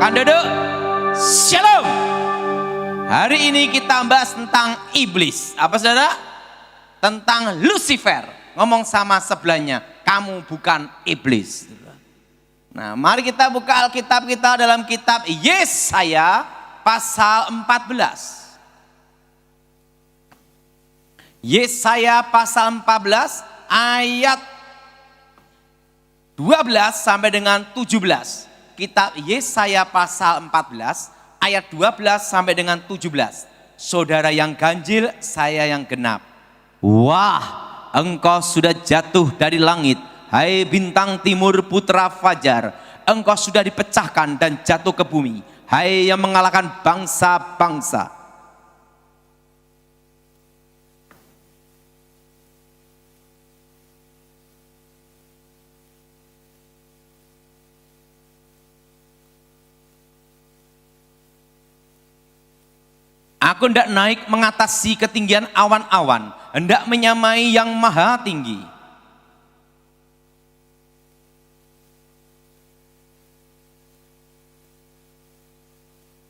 Silakan duduk. Shalom. Hari ini kita bahas tentang iblis. Apa saudara? Tentang Lucifer. Ngomong sama sebelahnya, kamu bukan iblis. Nah, mari kita buka Alkitab kita dalam kitab Yesaya pasal 14. Yesaya pasal 14 ayat 12 sampai dengan 17. Kitab Yesaya pasal 14 ayat 12 sampai dengan 17. Saudara yang ganjil, saya yang genap. Wah, engkau sudah jatuh dari langit, hai bintang timur putra fajar. Engkau sudah dipecahkan dan jatuh ke bumi, hai yang mengalahkan bangsa-bangsa. Aku hendak naik mengatasi ketinggian awan-awan, hendak menyamai yang maha tinggi.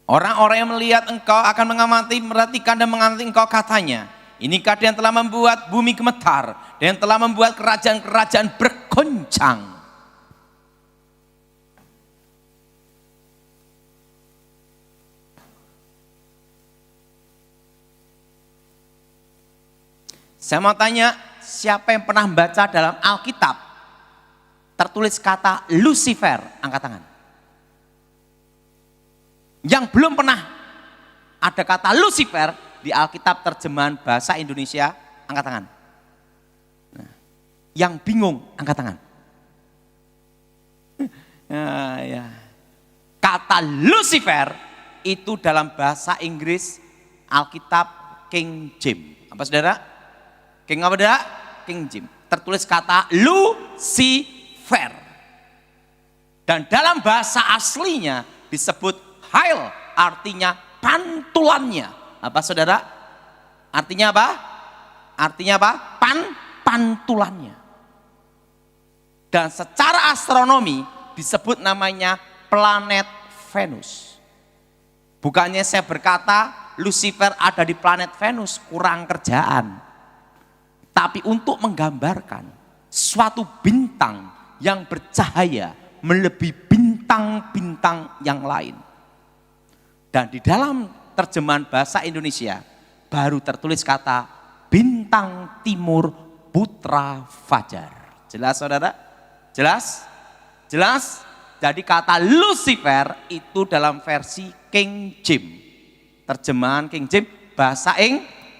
Orang-orang yang melihat engkau akan mengamati, merhatikan dan mengamati engkau, katanya, inikah dia yang telah membuat bumi gemetar, dia yang telah membuat kerajaan-kerajaan bergoncang. Saya mau tanya, siapa yang pernah membaca dalam Alkitab tertulis kata Lucifer? Angkat tangan. Yang belum pernah ada kata Lucifer di Alkitab terjemahan bahasa Indonesia, angkat tangan. Nah, yang bingung, angkat tangan. Ya. Kata Lucifer itu dalam bahasa Inggris Alkitab King James. Apa saudara? King apa dah? King James. Tertulis kata Lucifer. Dan dalam bahasa aslinya disebut hail, artinya pantulannya. Apa saudara? Artinya apa? Artinya apa? Pantulannya. Dan secara astronomi disebut namanya planet Venus. Bukannya saya berkata Lucifer ada di planet Venus, kurang kerjaan. Tapi untuk menggambarkan suatu bintang yang bercahaya melebihi bintang-bintang yang lain. Dan di dalam terjemahan bahasa Indonesia baru tertulis kata bintang timur putra fajar. Jelas saudara? Jelas? Jelas? Jadi kata Lucifer itu dalam versi King James. Terjemahan King James bahasa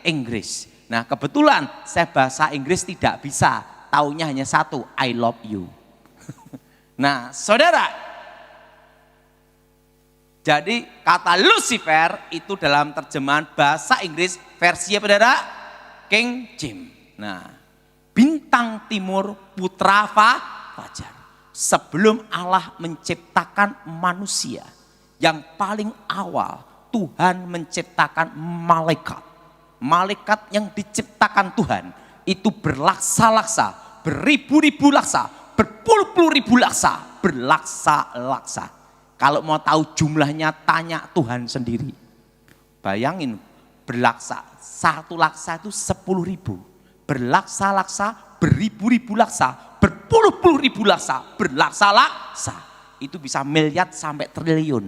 Inggris. Nah kebetulan saya bahasa Inggris tidak bisa, taunya hanya satu, I love you. Nah saudara, jadi kata Lucifer itu dalam terjemahan bahasa Inggris versi apa saudara? King James. Nah bintang timur putra fajar. Sebelum Allah menciptakan manusia, yang paling awal Tuhan menciptakan malaikat. Malaikat yang diciptakan Tuhan itu berlaksa-laksa, beribu-ribu laksa, berpuluh-puluh ribu laksa, berlaksa-laksa. Kalau mau tahu jumlahnya tanya Tuhan sendiri. Bayangin berlaksa, satu laksa itu 10.000. Berlaksa-laksa, beribu-ribu laksa, berpuluh-puluh ribu laksa, berlaksa-laksa. Itu bisa miliar sampai triliun.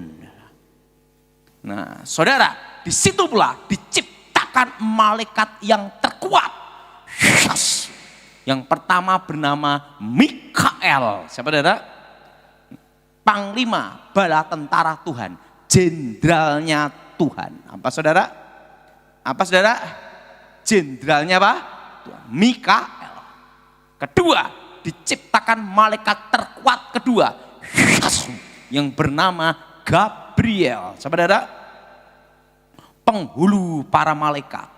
Nah saudara, di situ pula diciptakan malaikat yang terkuat. Yang pertama bernama Mikael. Siapa saudara? Panglima bala tentara Tuhan, jenderalnya Tuhan. Apa saudara? Apa saudara? Jenderalnya apa? Mikael. Kedua, diciptakan malaikat terkuat kedua yang bernama Gabriel. Siapa saudara? Penghulu para malaikat.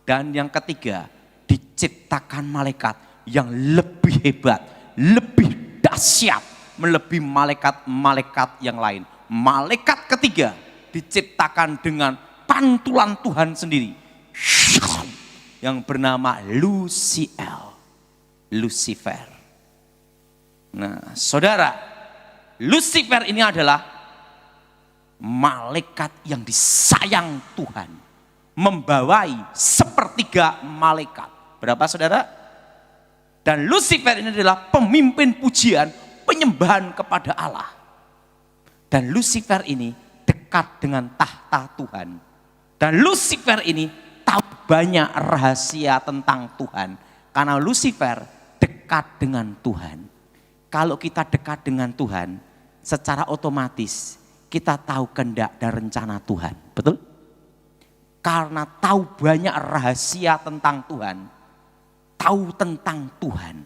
Dan yang ketiga, diciptakan malaikat yang lebih hebat, lebih dahsyat, melebihi malaikat-malaikat yang lain. Malaikat ketiga diciptakan dengan pantulan Tuhan sendiri, yang bernama Lucifer. Nah saudara, Lucifer ini adalah malaikat yang disayang Tuhan, membawai sepertiga malaikat. Berapa saudara? Dan Lucifer ini adalah pemimpin pujian, penyembahan kepada Allah. Dan Lucifer ini dekat dengan tahta Tuhan. Dan Lucifer ini tahu banyak rahasia tentang Tuhan. Karena Lucifer dekat dengan Tuhan. Kalau kita dekat dengan Tuhan, secara otomatis kita tahu kehendak dan rencana Tuhan. Betul? Karena tahu banyak rahasia tentang Tuhan, tahu tentang Tuhan,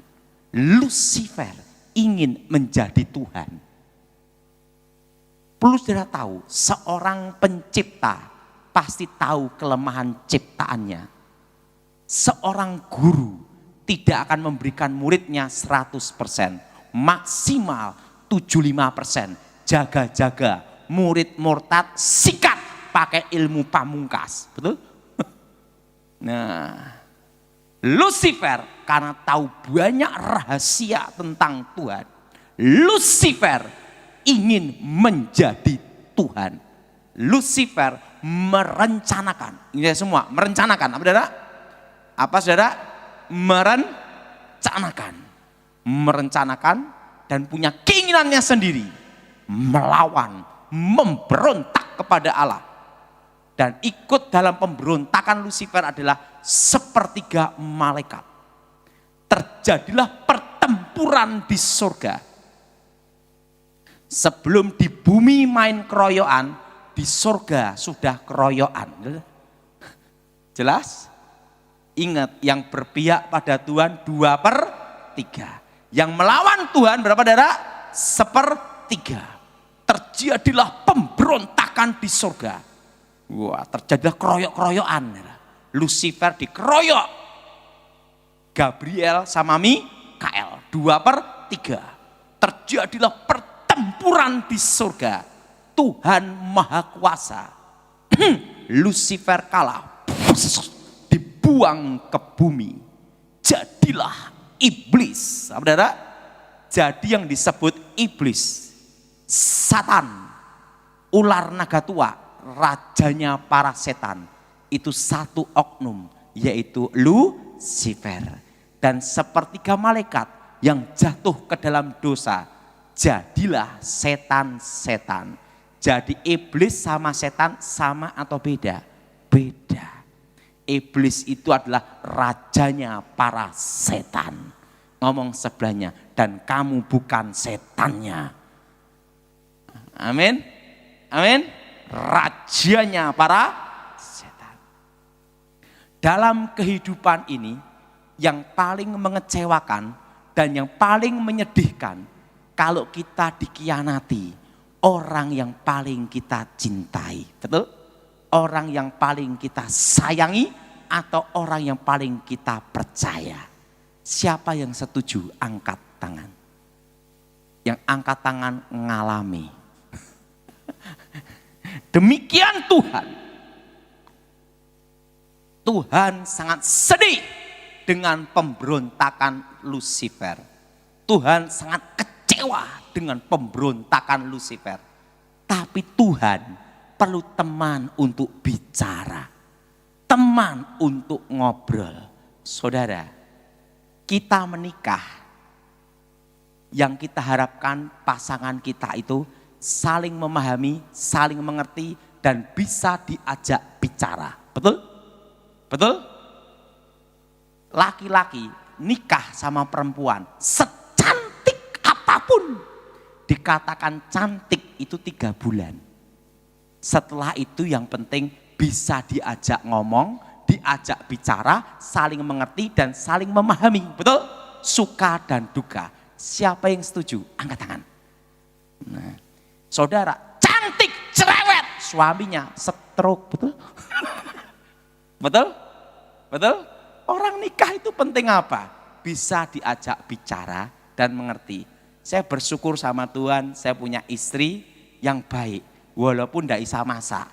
Lucifer ingin menjadi Tuhan. Perlu saudara tahu, seorang pencipta pasti tahu kelemahan ciptaannya. Seorang guru tidak akan memberikan muridnya 100%, maksimal 75%. Jaga-jaga, murid murtad sikat pakai ilmu pamungkas. Betul? Nah, Lucifer karena tahu banyak rahasia tentang Tuhan, Lucifer ingin menjadi Tuhan. Lucifer merencanakan, ini semua merencanakan, apa saudara? Apa saudara? Merencanakan dan punya keinginannya sendiri, melawan, memberontak kepada Allah. Dan ikut dalam pemberontakan Lucifer adalah sepertiga malaikat. Terjadilah pertempuran di surga. Sebelum di bumi main keroyokan, di surga sudah keroyokan. Jelas? Ingat, yang berpihak pada Tuhan 2/3. Yang melawan Tuhan berapa saudara? 1/3. Terjadilah pemberontakan di surga. Wah, terjadilah keroyok-keroyokan. Lucifer dikeroyok. Gabriel sama Mikael 2/3. Terjadilah pertempuran di surga. Tuhan Maha Kuasa. Lucifer kalah. Dibuang ke bumi. Jadilah iblis. Saudara, jadi yang disebut iblis, Satan, ular naga tua, rajanya para setan, itu satu oknum, yaitu Lucifer. Dan sepertiga malaikat yang jatuh ke dalam dosa, jadilah setan-setan. Jadi iblis sama setan sama atau beda? Beda. Iblis itu adalah rajanya para setan. Ngomong sebelahnya, dan kamu bukan setannya. Amin. Amin. Rajanya para setan. Dalam kehidupan ini, yang paling mengecewakan dan yang paling menyedihkan, kalau kita dikhianati orang yang paling kita cintai. Betul? Orang yang paling kita sayangi atau orang yang paling kita percaya. Siapa yang setuju angkat tangan? Yang angkat tangan ngalami. Demikian Tuhan. Tuhan sangat sedih dengan pemberontakan Lucifer. Tuhan sangat kecewa dengan pemberontakan Lucifer. Tapi Tuhan perlu teman untuk bicara, teman untuk ngobrol. Saudara, kita menikah, yang kita harapkan pasangan kita itu saling memahami, saling mengerti, dan bisa diajak bicara. Betul? Betul? Laki-laki nikah sama perempuan, secantik apapun, dikatakan cantik itu 3 bulan. Setelah itu yang penting bisa diajak ngomong, diajak bicara, saling mengerti dan saling memahami. Betul? Suka dan duka. Siapa yang setuju? Angkat tangan. Nah, saudara, cantik cerewet, suaminya stroke. Betul? Betul? Betul? Orang nikah itu penting apa? Bisa diajak bicara dan mengerti. Saya bersyukur sama Tuhan, saya punya istri yang baik. Walaupun tidak bisa masak.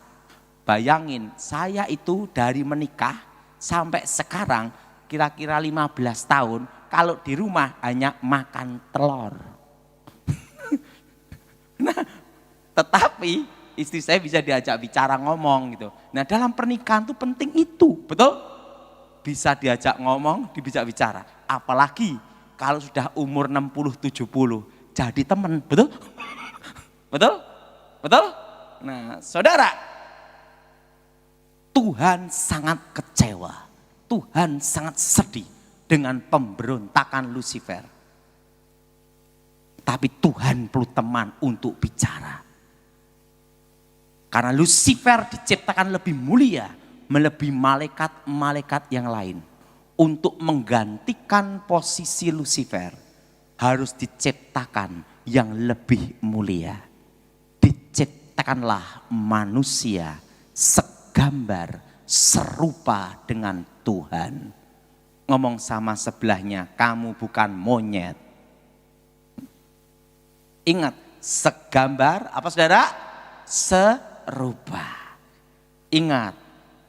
Bayangin, saya itu dari menikah sampai sekarang kira-kira 15 tahun, kalau di rumah hanya makan telur. Nah, tetapi istri saya bisa diajak bicara ngomong gitu. Nah dalam pernikahan tuh penting itu, betul? Bisa diajak ngomong, diajak bicara. Apalagi kalau sudah umur 60-70, jadi teman, betul? Betul? Betul? Nah saudara, Tuhan sangat kecewa, Tuhan sangat sedih dengan pemberontakan Lucifer. Tapi Tuhan perlu teman untuk bicara. Karena Lucifer diciptakan lebih mulia, melebihi malaikat-malaikat yang lain. Untuk menggantikan posisi Lucifer, harus diciptakan yang lebih mulia. Diciptakanlah manusia segambar, serupa dengan Tuhan. Ngomong sama sebelahnya, kamu bukan monyet. Ingat, segambar apa saudara? Serupa. Ingat,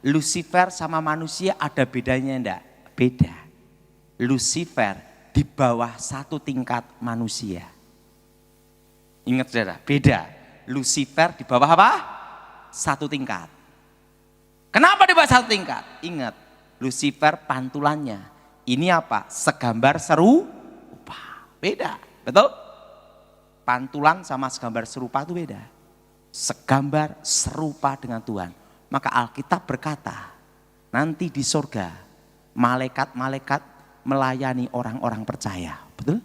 Lucifer sama manusia ada bedanya enggak? Beda. Lucifer di bawah satu tingkat manusia. Ingat saudara, beda. Lucifer di bawah apa? Satu tingkat. Kenapa di bawah satu tingkat? Ingat, Lucifer pantulannya. Ini apa? Segambar serupa. Beda, betul? Pantulan sama segambar serupa itu beda. Segambar serupa dengan Tuhan. Maka Alkitab berkata, nanti di surga malaikat-malaikat melayani orang-orang percaya. Betul?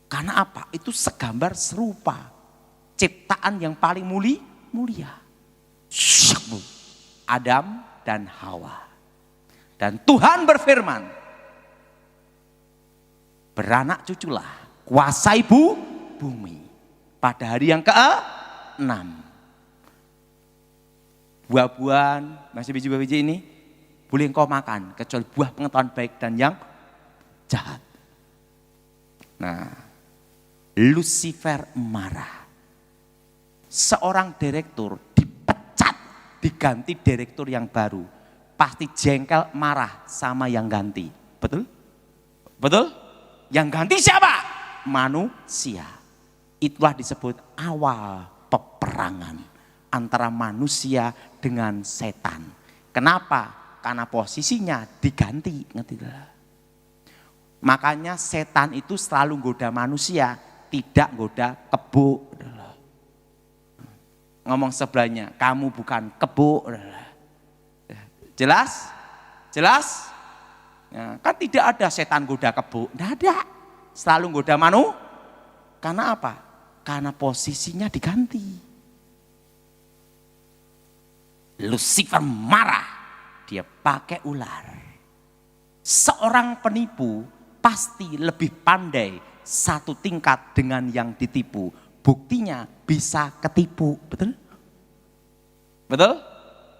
Karena apa? Itu segambar serupa. Ciptaan yang paling mulia. Adam dan Hawa. Dan Tuhan berfirman, beranak cuculah, kuasai bumi. Pada hari yang ke-6. Buah-buahan, masih biji-biji ini, boleh engkau makan, kecuali buah pengetahuan baik dan yang jahat. Nah, Lucifer marah. Seorang direktur dipecat, diganti direktur yang baru. Pasti jengkel, marah sama yang ganti. Betul? Betul? Yang ganti siapa? Manusia. Itulah disebut awal peperangan antara manusia dengan setan. Kenapa? Karena posisinya diganti. Makanya setan itu selalu goda manusia, tidak goda kebo. Ngomong sebelahnya, kamu bukan kebo. Jelas? Jelas? Ya, kan tidak ada setan goda kebo, tidak ada. Selalu goda Karena apa? Karena posisinya diganti. Lucifer marah, dia pakai ular. Seorang penipu pasti lebih pandai satu tingkat dengan yang ditipu. Buktinya bisa ketipu, betul? Betul?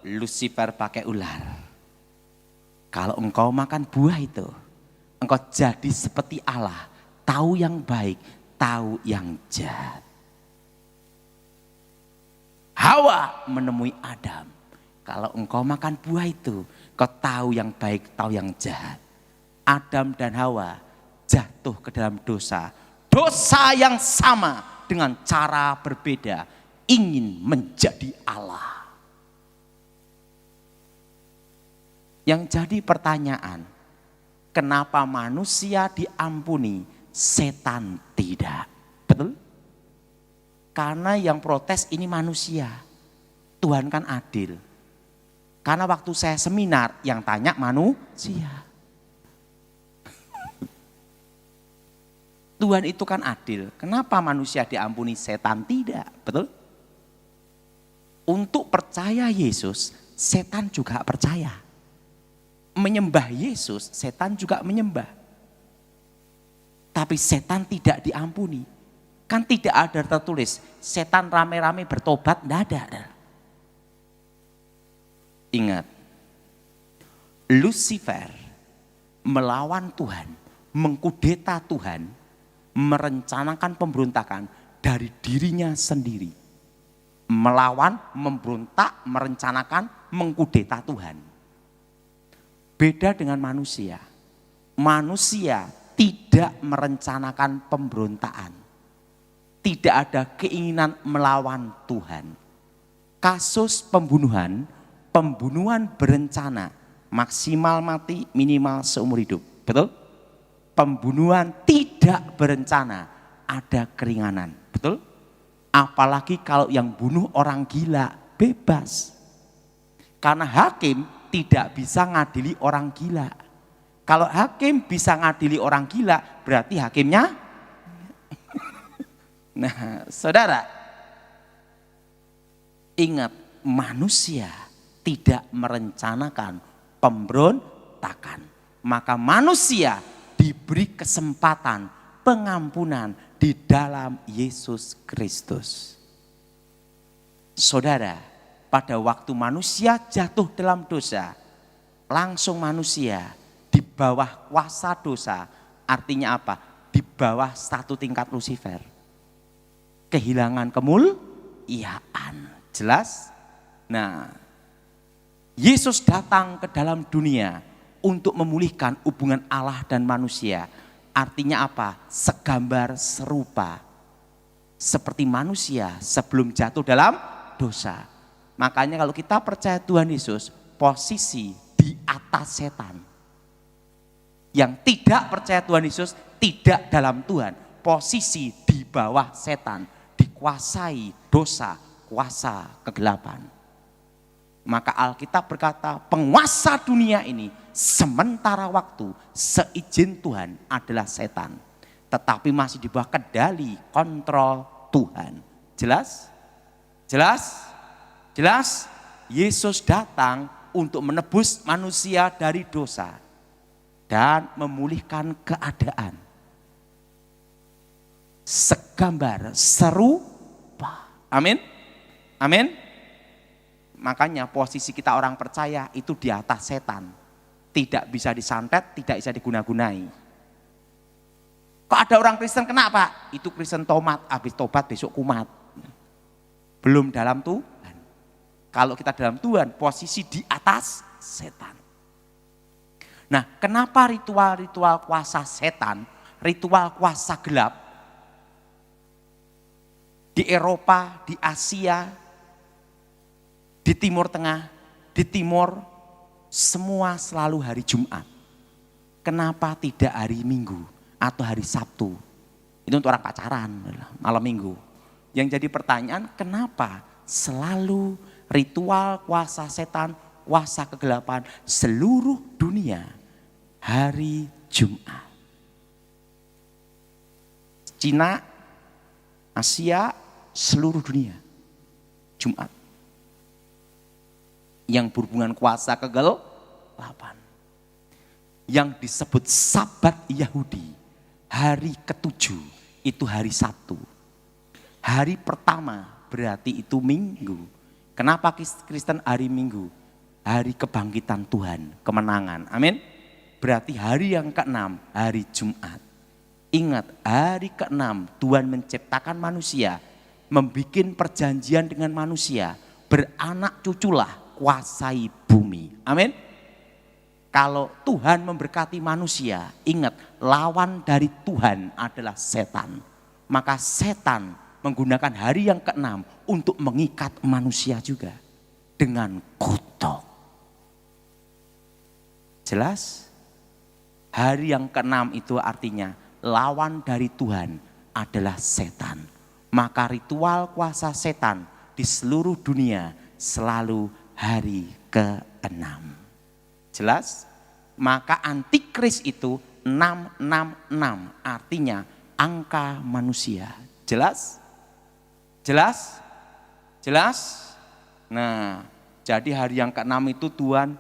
Lucifer pakai ular. Kalau engkau makan buah itu, engkau jadi seperti Allah, tahu yang baik, tahu yang jahat. Hawa menemui Adam. Kalau engkau makan buah itu, kau tahu yang baik, tahu yang jahat. Adam dan Hawa jatuh ke dalam dosa. Dosa yang sama dengan cara berbeda. Ingin menjadi Allah. Yang jadi pertanyaan, kenapa manusia diampuni, setan tidak? Betul? Karena yang protes ini manusia. Tuhan kan adil. Karena waktu saya seminar yang tanya manusia. Tuhan itu kan adil. Kenapa manusia diampuni, setan tidak? Betul? Untuk percaya Yesus, setan juga percaya. Menyembah Yesus, setan juga menyembah. Tapi setan tidak diampuni. Kan tidak ada tertulis, setan rame-rame bertobat, tidak ada. Ingat, Lucifer melawan Tuhan, mengkudeta Tuhan, merencanakan pemberontakan dari dirinya sendiri. Melawan, memberontak, merencanakan, mengkudeta Tuhan. Beda dengan manusia. Manusia tidak merencanakan pemberontakan. Tidak ada keinginan melawan Tuhan. kasus pembunuhan berencana, maksimal mati, minimal seumur hidup. Betul? Pembunuhan tidak berencana, ada keringanan. Betul? Apalagi kalau yang bunuh orang gila, bebas. Karena hakim tidak bisa ngadili orang gila. Kalau hakim bisa ngadili orang gila, berarti hakimnya. Nah, saudara, ingat, manusia tidak merencanakan pemberontakan. Maka manusia diberi kesempatan pengampunan di dalam Yesus Kristus. Saudara, pada waktu manusia jatuh dalam dosa, langsung manusia di bawah kuasa dosa. Artinya apa? Di bawah satu tingkat Lucifer. Kehilangan kemuliaan. Jelas? Nah, Yesus datang ke dalam dunia untuk memulihkan hubungan Allah dan manusia. Artinya apa? Segambar serupa. Seperti manusia sebelum jatuh dalam dosa. Makanya kalau kita percaya Tuhan Yesus, posisi di atas setan. Yang tidak percaya Tuhan Yesus tidak dalam Tuhan. Posisi di bawah setan. Dikuasai dosa, kuasa kegelapan. Maka Alkitab berkata, penguasa dunia ini sementara waktu seizin Tuhan adalah setan. Tetapi masih di bawah kendali, kontrol Tuhan. Jelas? Jelas? Jelas? Yesus datang untuk menebus manusia dari dosa dan memulihkan keadaan. Segambar, serupa. Amin? Amin? Makanya posisi kita orang percaya itu di atas setan. Tidak bisa disantet, tidak bisa diguna-gunai. Kok ada orang Kristen kena Pak? Itu Kristen tomat, habis tobat besok kumat. Belum dalam Tuhan. Kalau kita dalam Tuhan, posisi di atas setan. Nah, kenapa ritual-ritual kuasa setan, ritual kuasa gelap, di Eropa, di Asia, di Timur Tengah, di Timur, semua selalu hari Jumat. Kenapa tidak hari Minggu atau hari Sabtu? Itu untuk orang pacaran, malam Minggu. Yang jadi pertanyaan, kenapa selalu ritual kuasa setan, kuasa kegelapan seluruh dunia hari Jumat? Cina, Asia, seluruh dunia Jumat. Yang berhubungan kuasa kegelapan. Yang disebut Sabat Yahudi, hari ketujuh itu hari Sabtu. Hari pertama berarti itu Minggu. Kenapa Kristen hari Minggu? Hari kebangkitan Tuhan, kemenangan. Amin. Berarti hari yang keenam, hari Jumat. Ingat, hari keenam Tuhan menciptakan manusia, membuat perjanjian dengan manusia, beranak cuculah, kuasai bumi. Amin. Kalau Tuhan memberkati manusia, ingat lawan dari Tuhan adalah setan. Maka setan menggunakan hari yang keenam untuk mengikat manusia juga dengan kutuk. Jelas? Hari yang keenam itu artinya lawan dari Tuhan adalah setan. Maka ritual kuasa setan di seluruh dunia selalu hari ke-6. Jelas? Maka antikris itu 666, artinya angka manusia. Jelas? Jelas? Jelas? Nah, jadi hari yang ke-6 itu Tuhan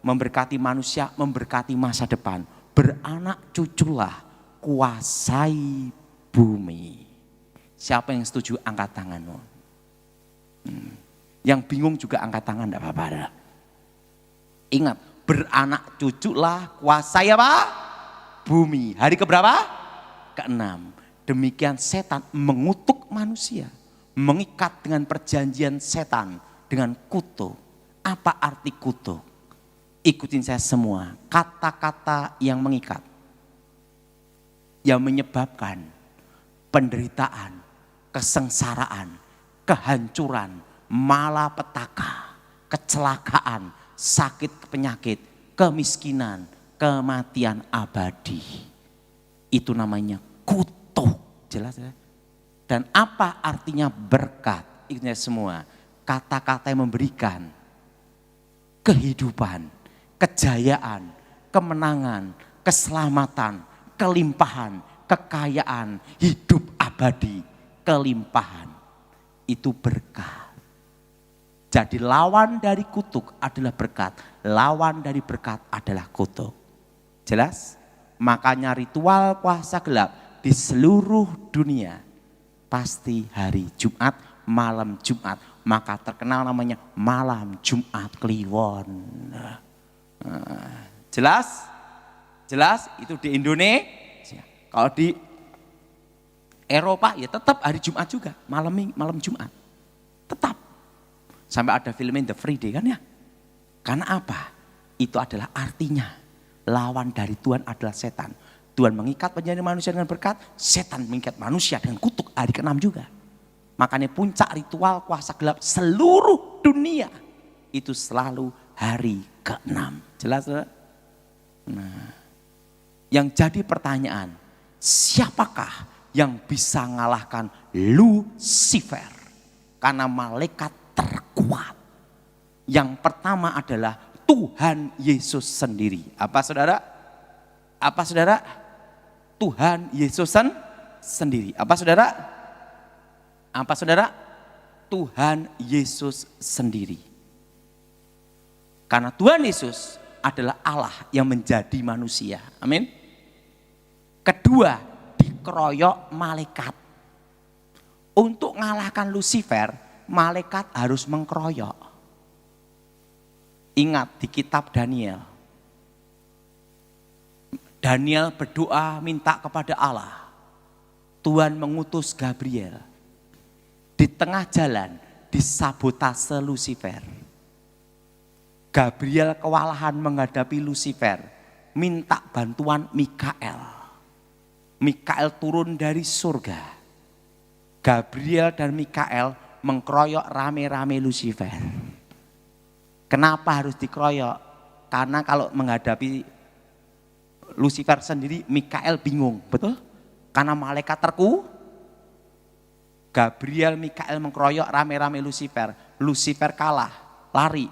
memberkati manusia, memberkati masa depan. Beranak cuculah, kuasai bumi. Siapa yang setuju angkat tanganmu? Yang bingung juga angkat tangan, enggak apa-apa. Ingat, beranak cuculah, kuasai apa? Bumi. Hari keberapa? Ke-6. Demikian setan mengutuk manusia. Mengikat dengan perjanjian setan dengan kutuk. Apa arti kutuk? Ikutin saya semua. Kata-kata yang mengikat. Yang menyebabkan penderitaan, kesengsaraan, kehancuran, malapetaka, kecelakaan, sakit penyakit, kemiskinan, kematian abadi. Itu namanya kutuk. Jelas ya? Dan apa artinya berkat? Ini semua kata-kata yang memberikan kehidupan, kejayaan, kemenangan, keselamatan, kelimpahan, kekayaan, hidup abadi, kelimpahan. Itu berkat. Jadi lawan dari kutuk adalah berkat, lawan dari berkat adalah kutuk. Jelas? Makanya ritual puasa gelap di seluruh dunia pasti hari Jumat, malam Jumat. Maka terkenal namanya malam Jumat Kliwon. Jelas? Jelas? Itu di Indonesia. Kalau di Eropa ya tetap hari Jumat juga, malam Jumat. Tetap. Sampai ada filmnya The Friday kan ya. Karena apa? Itu adalah artinya lawan dari Tuhan adalah setan. Tuhan mengikat penjara manusia dengan berkat, setan mengikat manusia dengan kutuk hari ke-6 juga. Makanya puncak ritual kuasa gelap seluruh dunia itu selalu hari ke-6. Jelas? Nah, yang jadi pertanyaan, siapakah yang bisa mengalahkan Lucifer? Karena malaikat terkuat. Yang pertama adalah Tuhan Yesus sendiri. Apa saudara? Apa saudara? Tuhan Yesus sendiri. Apa saudara? Apa saudara? Tuhan Yesus sendiri. Karena Tuhan Yesus adalah Allah yang menjadi manusia. Amin. Kedua, dikeroyok malaikat. Untuk mengalahkan Lucifer, malaikat harus mengkeroyok. Ingat di kitab Daniel. Daniel berdoa minta kepada Allah. Tuhan mengutus Gabriel. Di tengah jalan disabotase Lucifer. Gabriel kewalahan menghadapi Lucifer. Minta bantuan Mikael. Mikael turun dari surga. Gabriel dan Mikael mengkeroyok rame-rame Lucifer. Kenapa harus dikeroyok? Karena kalau menghadapi Lucifer sendiri, Mikael bingung, betul? Karena malaikat Gabriel, Mikael mengkeroyok rame-rame Lucifer. Lucifer kalah, lari.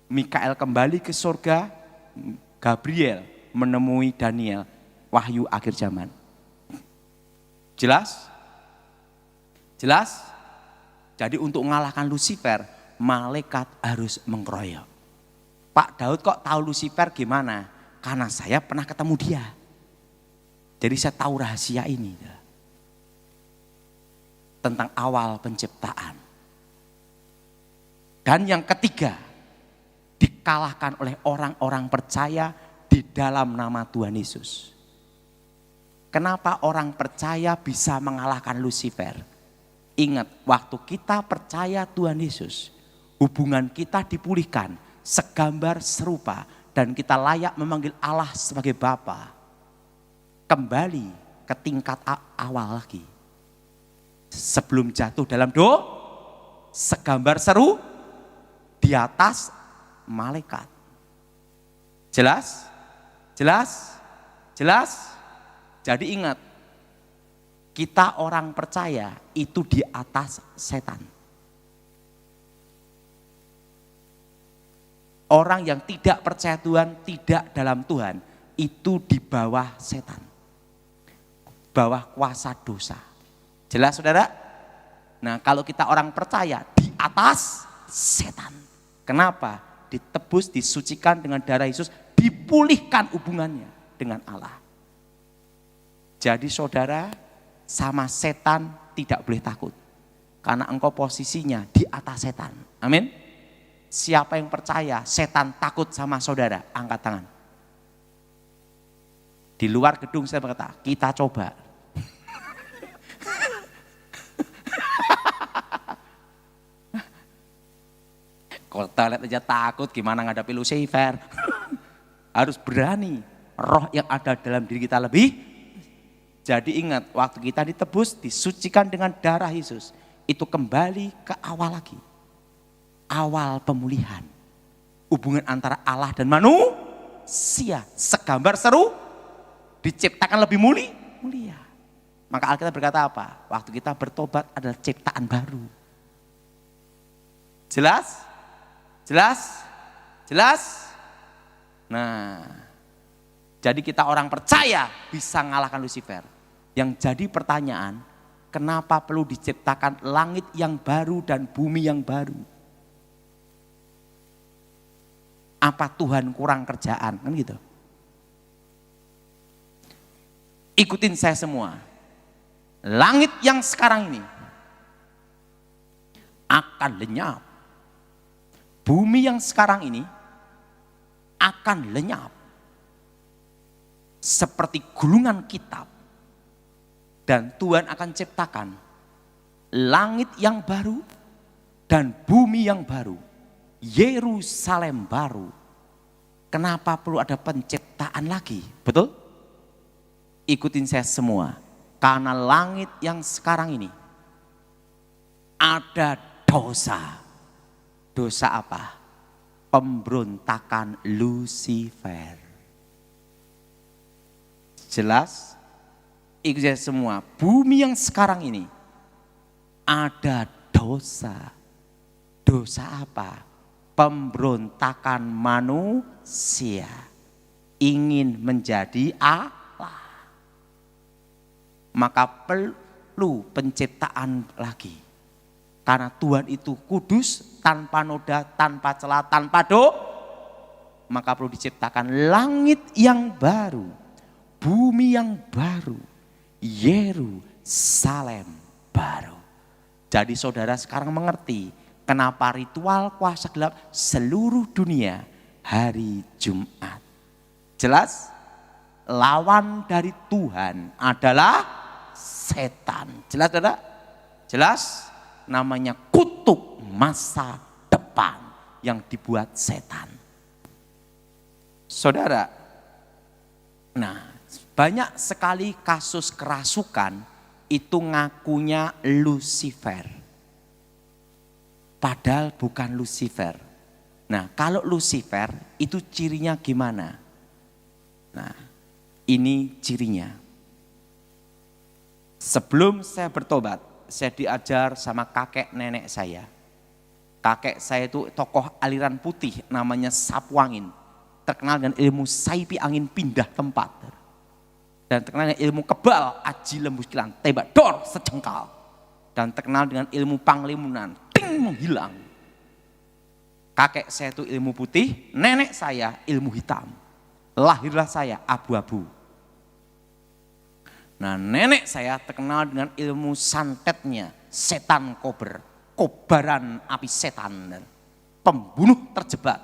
Mikael kembali ke surga, Gabriel menemui Daniel, wahyu akhir zaman. Jelas? Jelas? Jadi untuk mengalahkan Lucifer, malaikat harus mengkeroyok. Pak Daud kok tahu Lucifer gimana? Karena saya pernah ketemu dia. Jadi saya tahu rahasia ini. Tentang awal penciptaan. Dan yang ketiga, dikalahkan oleh orang-orang percaya di dalam nama Tuhan Yesus. Kenapa orang percaya bisa mengalahkan Lucifer? Ingat, waktu kita percaya Tuhan Yesus, hubungan kita dipulihkan, segambar serupa, dan kita layak memanggil Allah sebagai Bapa. Kembali ke tingkat awal lagi. Sebelum jatuh dalam segambar seru di atas malaikat. Jelas? Jelas? Jelas? Jadi ingat, kita orang percaya itu di atas setan. Orang yang tidak percaya Tuhan, tidak dalam Tuhan, itu di bawah setan. Bawah kuasa dosa. Jelas saudara? Nah kalau kita orang percaya, di atas setan. Kenapa? Ditebus, disucikan dengan darah Yesus, dipulihkan hubungannya dengan Allah. Jadi saudara, sama setan tidak boleh takut. Karena engkau posisinya di atas setan. Amin. Siapa yang percaya setan takut sama saudara? Angkat tangan. Di luar gedung saya berkata, kita coba. Kota lihat aja takut, gimana ngadapi Lucifer. Harus berani. Roh yang ada dalam diri kita lebih. Jadi ingat, waktu kita ditebus, disucikan dengan darah Yesus. itu kembali ke awal lagi. Awal pemulihan. Hubungan antara Allah dan manusia. Segambar seru, diciptakan lebih mulia. Maka Alkitab berkata apa? Waktu kita bertobat adalah ciptaan baru. Jelas? Jelas? Jelas? Nah, jadi kita orang percaya bisa mengalahkan Lucifer. Yang jadi pertanyaan, kenapa perlu diciptakan langit yang baru dan bumi yang baru? Apa Tuhan kurang kerjaan? Kan gitu. Ikutin saya semua. Langit yang sekarang ini akan lenyap. Bumi yang sekarang ini akan lenyap. Seperti gulungan kitab. Dan Tuhan akan ciptakan langit yang baru dan bumi yang baru. Yerusalem baru. Kenapa perlu ada penciptaan lagi? Betul? Ikutin saya semua. Karena langit yang sekarang ini ada dosa. Dosa apa? Pemberontakan Lucifer. Jelas? Ikuti saya semua. Bumi yang sekarang ini ada dosa. Dosa apa? Pemberontakan manusia. Ingin menjadi Allah. Maka perlu penciptaan lagi. Karena Tuhan itu kudus, tanpa noda, tanpa celah, tanpa maka perlu diciptakan langit yang baru, bumi yang baru, Yerusalem baru. Jadi saudara sekarang mengerti kenapa ritual kuasa gelap seluruh dunia hari Jumat. Jelas? Lawan dari Tuhan adalah setan. Jelas saudara? Jelas? Namanya kutuk masa depan yang dibuat setan. Saudara, nah banyak sekali kasus kerasukan itu ngakunya Lucifer. Padahal bukan Lucifer. Nah kalau Lucifer itu cirinya gimana? Nah ini cirinya. Sebelum saya bertobat, saya diajar sama kakek nenek saya. Kakek saya itu tokoh aliran putih namanya Sapuangin. Terkenal dengan ilmu saipi angin pindah tempat. Dan terkenal dengan ilmu kebal, aji lembus kilan, tembak dor sejengkal. Dan terkenal dengan ilmu panglimunan, ting menghilang. Kakek saya itu ilmu putih, nenek saya ilmu hitam. Lahirlah saya abu-abu. Nah nenek saya terkenal dengan ilmu santetnya, setan kober, kobaran api setan. Pembunuh tercepat,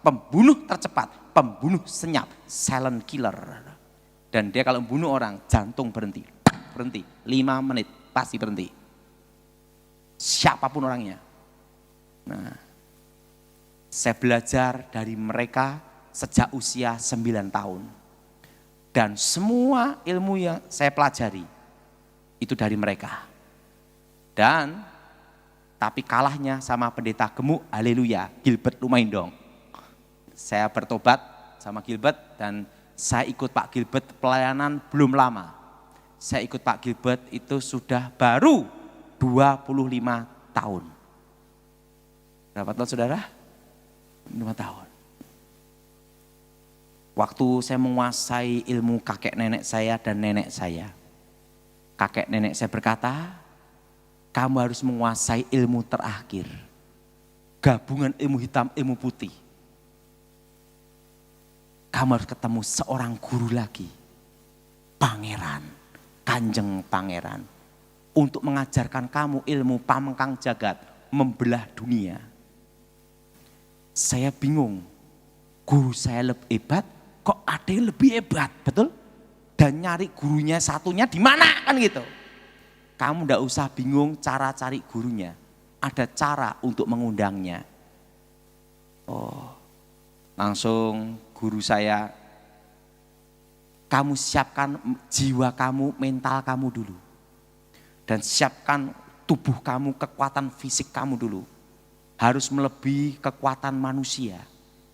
pembunuh tercepat, pembunuh senyap, silent killer. Dan dia kalau membunuh orang, jantung berhenti, 5 menit pasti berhenti. Siapapun orangnya. Nah, saya belajar dari mereka sejak usia 9 tahun. Dan semua ilmu yang saya pelajari itu dari mereka. Dan tapi kalahnya sama pendeta gemuk, haleluya, Gilbert Lumaindong. Saya bertobat sama Gilbert dan saya ikut Pak Gilbert pelayanan belum lama. Saya ikut Pak Gilbert itu sudah baru 25 tahun. Berapa tahun saudara? 5 tahun. Waktu saya menguasai ilmu kakek nenek saya dan nenek saya. Kakek nenek saya berkata, kamu harus menguasai ilmu terakhir. Gabungan ilmu hitam, ilmu putih. Kamu harus ketemu seorang guru lagi. Pangeran, kanjeng pangeran. Untuk mengajarkan kamu ilmu pamengkang jagat, membelah dunia. Saya bingung, guru saya lebih hebat, kok ada yang lebih hebat, betul? Dan nyari gurunya satunya di mana kan gitu. Kamu enggak usah bingung cara cari gurunya. Ada cara untuk mengundangnya. Oh, langsung guru saya, kamu siapkan jiwa kamu, mental kamu dulu. Dan siapkan tubuh kamu, kekuatan fisik kamu dulu harus melebihi kekuatan manusia.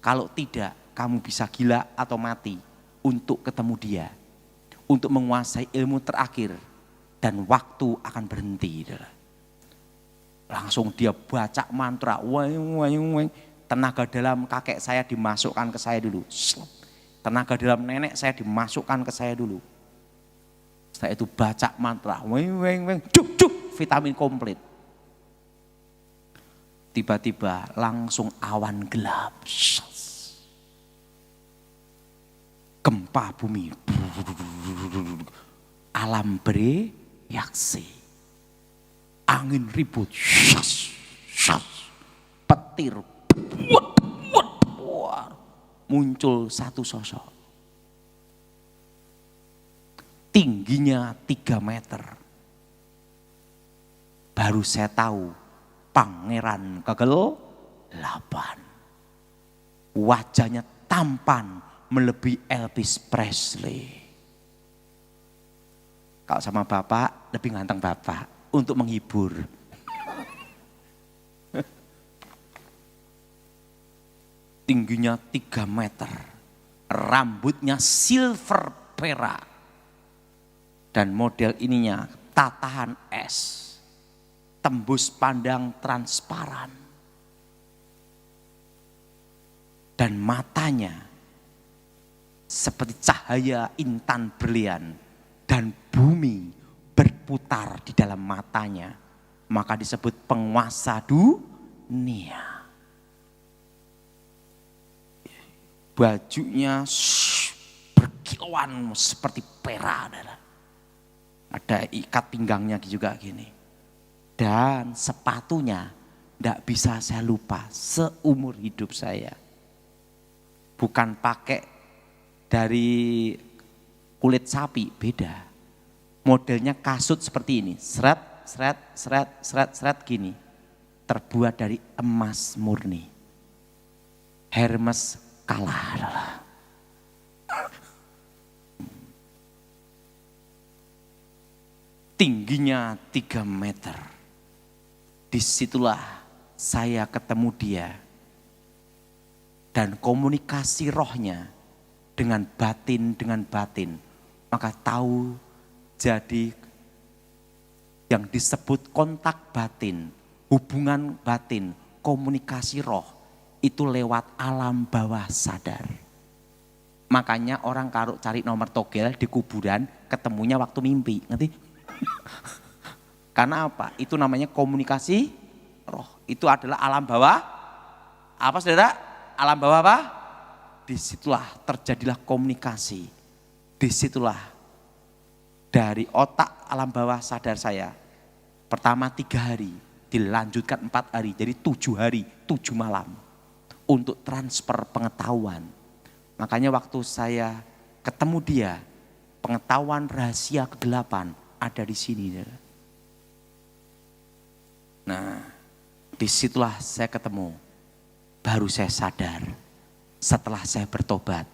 Kalau tidak, kamu bisa gila atau mati untuk ketemu dia, untuk menguasai ilmu terakhir, dan waktu akan berhenti. Langsung dia baca mantra, tenaga dalam kakek saya dimasukkan ke saya dulu, tenaga dalam nenek saya dimasukkan ke saya dulu. Setelah itu baca mantra, vitamin komplit. Tiba-tiba langsung awan gelap, gempa bumi, alam bereaksi, angin ribut, petir, muncul satu sosok, tingginya 3 meter. Baru saya tahu pangeran kegelapan. Wajahnya tampan melebihi Elvis Presley. Kalau sama bapak, lebih ganteng bapak untuk menghibur. Tingginya 3 meter, rambutnya silver perak, dan model ininya tatahan es, tembus pandang transparan, dan matanya seperti cahaya intan berlian, dan bumi berputar di dalam matanya, maka disebut penguasa dunia. Bajunya berkilauan seperti perak, ada ikat pinggangnya juga gini, dan sepatunya tidak bisa saya lupa seumur hidup saya. Bukan pakai dari kulit sapi, beda. Modelnya kasut seperti ini, seret, seret, seret, seret, seret gini, terbuat dari emas murni. Hermes kalah. Tingginya 3 meter. Disitulah saya ketemu dia. Dan komunikasi rohnya dengan batin. Maka tahu jadi yang disebut kontak batin, hubungan batin, komunikasi roh. Itu lewat alam bawah sadar. Makanya orang kalau cari nomor togel di kuburan ketemunya waktu mimpi, ngerti? Karena apa? Itu namanya komunikasi roh. Itu adalah alam bawah. Apa saudara? Alam bawah apa? Disitulah terjadilah komunikasi. Disitulah dari otak alam bawah sadar saya. Pertama 3 hari, dilanjutkan 4 hari, jadi 7 hari, 7 malam. Untuk transfer pengetahuan. Makanya waktu saya ketemu dia, pengetahuan rahasia kegelapan ada di sini. Nah, disitulah saya ketemu. Baru saya sadar. Setelah saya bertobat,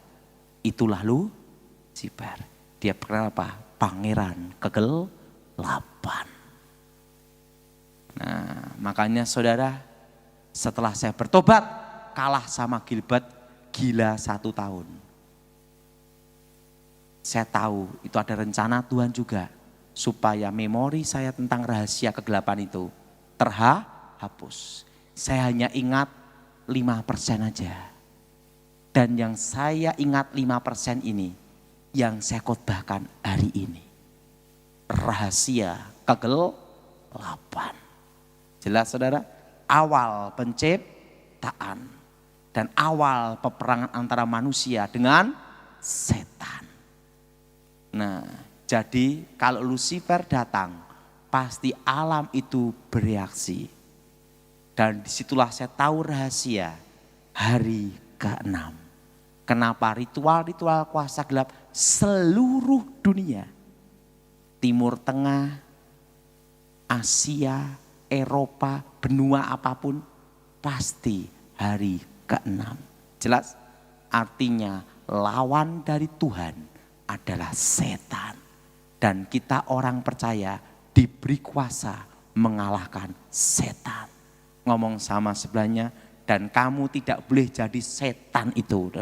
itulah Lucifer. Dia berkenal apa? Pangeran kegelapan. Nah, makanya saudara, setelah saya bertobat, kalah sama Gilbert, gila 1 tahun. Saya tahu itu ada rencana Tuhan juga, supaya memori saya tentang rahasia kegelapan itu terhapus. Saya hanya ingat 5% aja. Dan yang saya ingat 5% ini, yang saya khotbahkan hari ini. Rahasia kegelapan. Jelas saudara? Awal penciptaan. Dan awal peperangan antara manusia dengan setan. Nah, jadi kalau Lucifer datang, pasti alam itu bereaksi. Dan disitulah saya tahu rahasia hari ke-6. Kenapa ritual-ritual kuasa gelap seluruh dunia, Timur Tengah, Asia, Eropa, benua apapun, pasti hari ke-6. Jelas? Artinya lawan dari Tuhan adalah setan. Dan kita orang percaya diberi kuasa mengalahkan setan. Ngomong sama sebelahnya, dan kamu tidak boleh jadi setan itu.